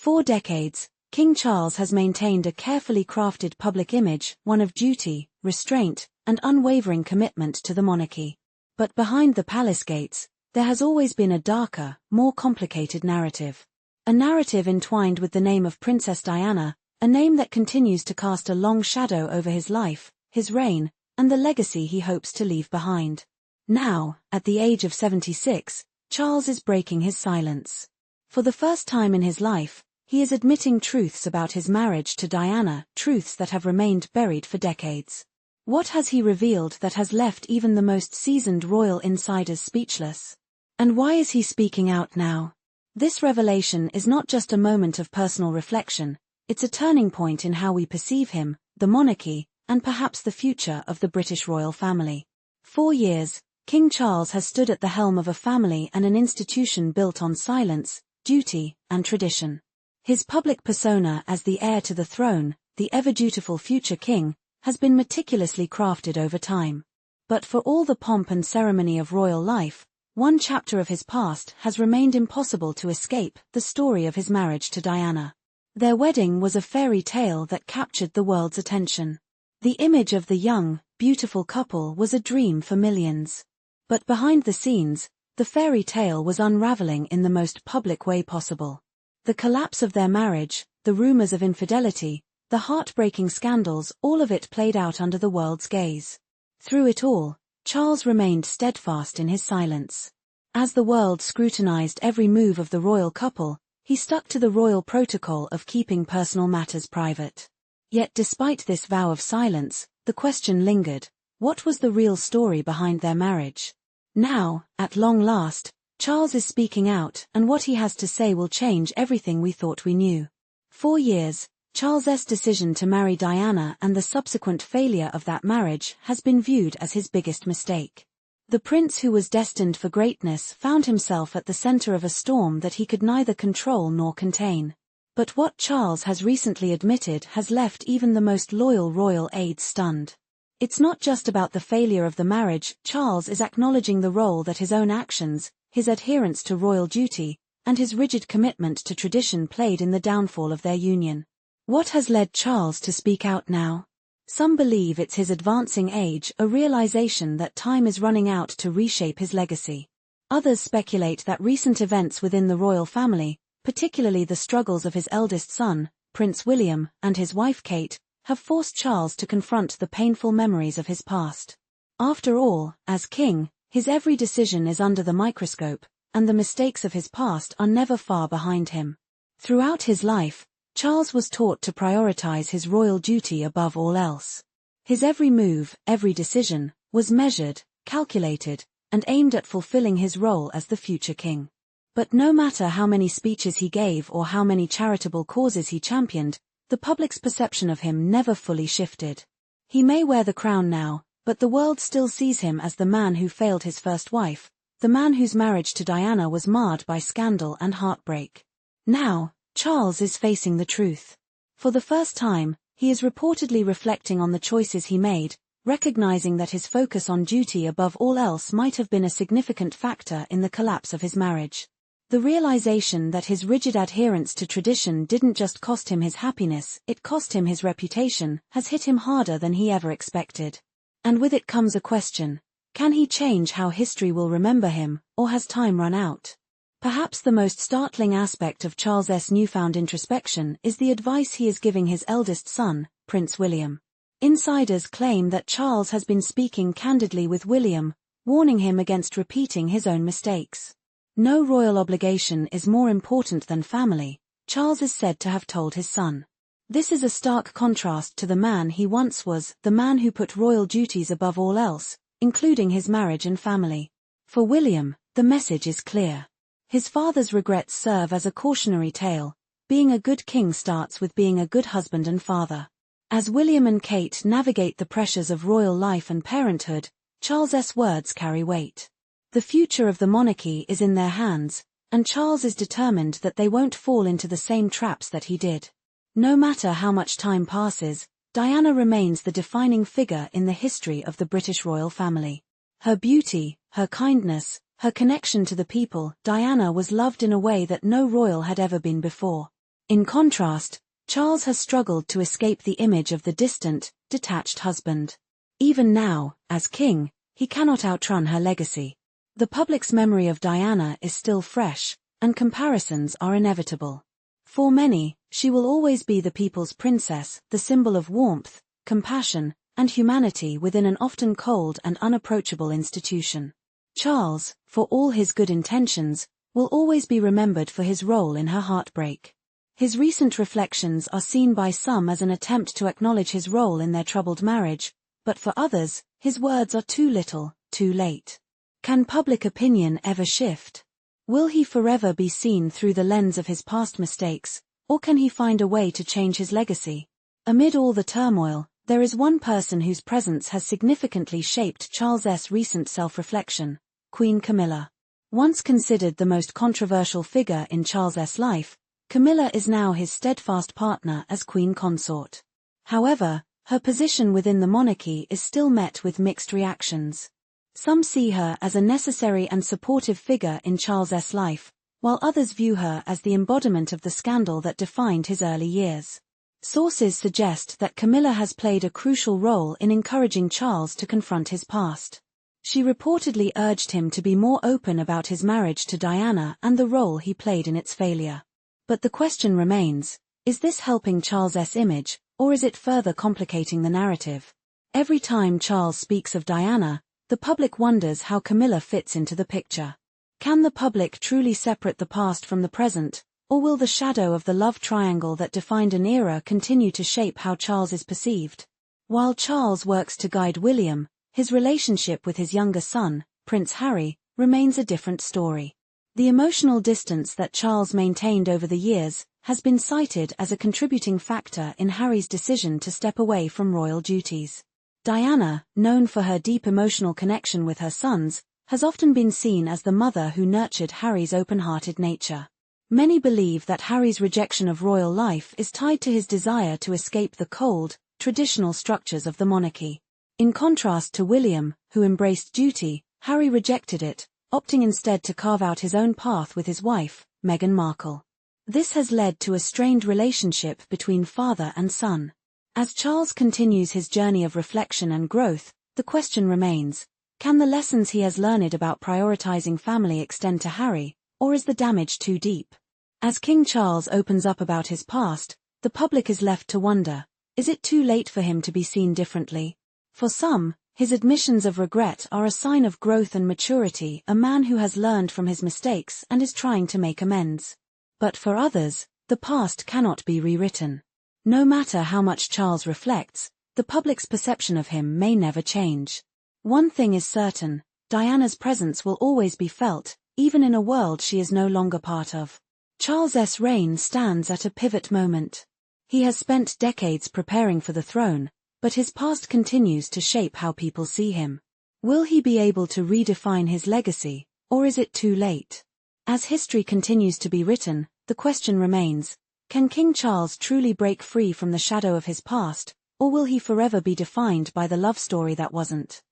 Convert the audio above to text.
For decades, King Charles has maintained a carefully crafted public image, one of duty, restraint, and unwavering commitment to the monarchy. But behind the palace gates, there has always been a darker, more complicated narrative. A narrative entwined with the name of Princess Diana, a name that continues to cast a long shadow over his life, his reign, and the legacy he hopes to leave behind. Now, at the age of 76, Charles is breaking his silence. For the first time in his life, he is admitting truths about his marriage to Diana, truths that have remained buried for decades. What has he revealed that has left even the most seasoned royal insiders speechless? And why is he speaking out now? This revelation is not just a moment of personal reflection, it's a turning point in how we perceive him, the monarchy, and perhaps the future of the British royal family. 4 years, King Charles has stood at the helm of a family and an institution built on silence, duty, and tradition. His public persona as the heir to the throne, the ever-dutiful future king, has been meticulously crafted over time. But for all the pomp and ceremony of royal life, one chapter of his past has remained impossible to escape, the story of his marriage to Diana. Their wedding was a fairy tale that captured the world's attention. The image of the young, beautiful couple was a dream for millions. But behind the scenes, the fairy tale was unraveling in the most public way possible. The collapse of their marriage, the rumors of infidelity, the heartbreaking scandals, all of it played out under the world's gaze. Through it all, Charles remained steadfast in his silence. As the world scrutinized every move of the royal couple, he stuck to the royal protocol of keeping personal matters private. Yet despite this vow of silence, the question lingered: what was the real story behind their marriage? Now, at long last, Charles is speaking out, and what he has to say will change everything we thought we knew. 4 years, Charles's decision to marry Diana and the subsequent failure of that marriage has been viewed as his biggest mistake. The prince who was destined for greatness found himself at the center of a storm that he could neither control nor contain. But what Charles has recently admitted has left even the most loyal royal aides stunned. It's not just about the failure of the marriage. Charles is acknowledging the role that his own actions, his adherence to royal duty, and his rigid commitment to tradition played in the downfall of their union. What has led Charles to speak out now? Some believe it's his advancing age, a realization that time is running out to reshape his legacy. Others speculate that recent events within the royal family, particularly the struggles of his eldest son, Prince William, and his wife Kate, have forced Charles to confront the painful memories of his past. After all, as king, his every decision is under the microscope, and the mistakes of his past are never far behind him. Throughout his life, Charles was taught to prioritize his royal duty above all else. His every move, every decision, was measured, calculated, and aimed at fulfilling his role as the future king. But no matter how many speeches he gave or how many charitable causes he championed, the public's perception of him never fully shifted. He may wear the crown now, but the world still sees him as the man who failed his first wife, the man whose marriage to Diana was marred by scandal and heartbreak. Now, Charles is facing the truth. For the first time, he is reportedly reflecting on the choices he made, recognizing that his focus on duty above all else might have been a significant factor in the collapse of his marriage. The realization that his rigid adherence to tradition didn't just cost him his happiness, it cost him his reputation, has hit him harder than he ever expected. And with it comes a question: can he change how history will remember him, or has time run out? Perhaps the most startling aspect of Charles's newfound introspection is the advice he is giving his eldest son, Prince William. Insiders claim that Charles has been speaking candidly with William, warning him against repeating his own mistakes. No royal obligation is more important than family, Charles is said to have told his son. This is a stark contrast to the man he once was, the man who put royal duties above all else, including his marriage and family. For William, the message is clear. His father's regrets serve as a cautionary tale: being a good king starts with being a good husband and father. As William and Kate navigate the pressures of royal life and parenthood, Charles's words carry weight. The future of the monarchy is in their hands, and Charles is determined that they won't fall into the same traps that he did. No matter how much time passes, Diana remains the defining figure in the history of the British royal family. Her beauty, her kindness, her connection to the people, Diana was loved in a way that no royal had ever been before. In contrast, Charles has struggled to escape the image of the distant, detached husband. Even now, as king, he cannot outrun her legacy. The public's memory of Diana is still fresh, and comparisons are inevitable. For many, she will always be the people's princess, the symbol of warmth, compassion, and humanity within an often cold and unapproachable institution. Charles, for all his good intentions, will always be remembered for his role in her heartbreak. His recent reflections are seen by some as an attempt to acknowledge his role in their troubled marriage, but for others, his words are too little, too late. Can public opinion ever shift? Will he forever be seen through the lens of his past mistakes, or can he find a way to change his legacy? Amid all the turmoil, there is one person whose presence has significantly shaped Charles's recent self-reflection: Queen Camilla. Once considered the most controversial figure in Charles's life, Camilla is now his steadfast partner as queen consort. However, her position within the monarchy is still met with mixed reactions. Some see her as a necessary and supportive figure in Charles's life, while others view her as the embodiment of the scandal that defined his early years. Sources suggest that Camilla has played a crucial role in encouraging Charles to confront his past. She reportedly urged him to be more open about his marriage to Diana and the role he played in its failure. But the question remains, is this helping Charles's image, or is it further complicating the narrative? Every time Charles speaks of Diana, the public wonders how Camilla fits into the picture. Can the public truly separate the past from the present, or will the shadow of the love triangle that defined an era continue to shape how Charles is perceived? While Charles works to guide William, his relationship with his younger son, Prince Harry, remains a different story. The emotional distance that Charles maintained over the years has been cited as a contributing factor in Harry's decision to step away from royal duties. Diana, known for her deep emotional connection with her sons, has often been seen as the mother who nurtured Harry's open-hearted nature. Many believe that Harry's rejection of royal life is tied to his desire to escape the cold, traditional structures of the monarchy. In contrast to William, who embraced duty, Harry rejected it, opting instead to carve out his own path with his wife, Meghan Markle. This has led to a strained relationship between father and son. As Charles continues his journey of reflection and growth, the question remains, can the lessons he has learned about prioritizing family extend to Harry, or is the damage too deep? As King Charles opens up about his past, the public is left to wonder, is it too late for him to be seen differently? For some, his admissions of regret are a sign of growth and maturity, a man who has learned from his mistakes and is trying to make amends. But for others, the past cannot be rewritten. No matter how much Charles reflects, the public's perception of him may never change. One thing is certain, Diana's presence will always be felt, even in a world she is no longer part of. Charles's reign stands at a pivot moment. He has spent decades preparing for the throne, but his past continues to shape how people see him. Will he be able to redefine his legacy, or is it too late? As history continues to be written, the question remains, can King Charles truly break free from the shadow of his past, or will he forever be defined by the love story that wasn't?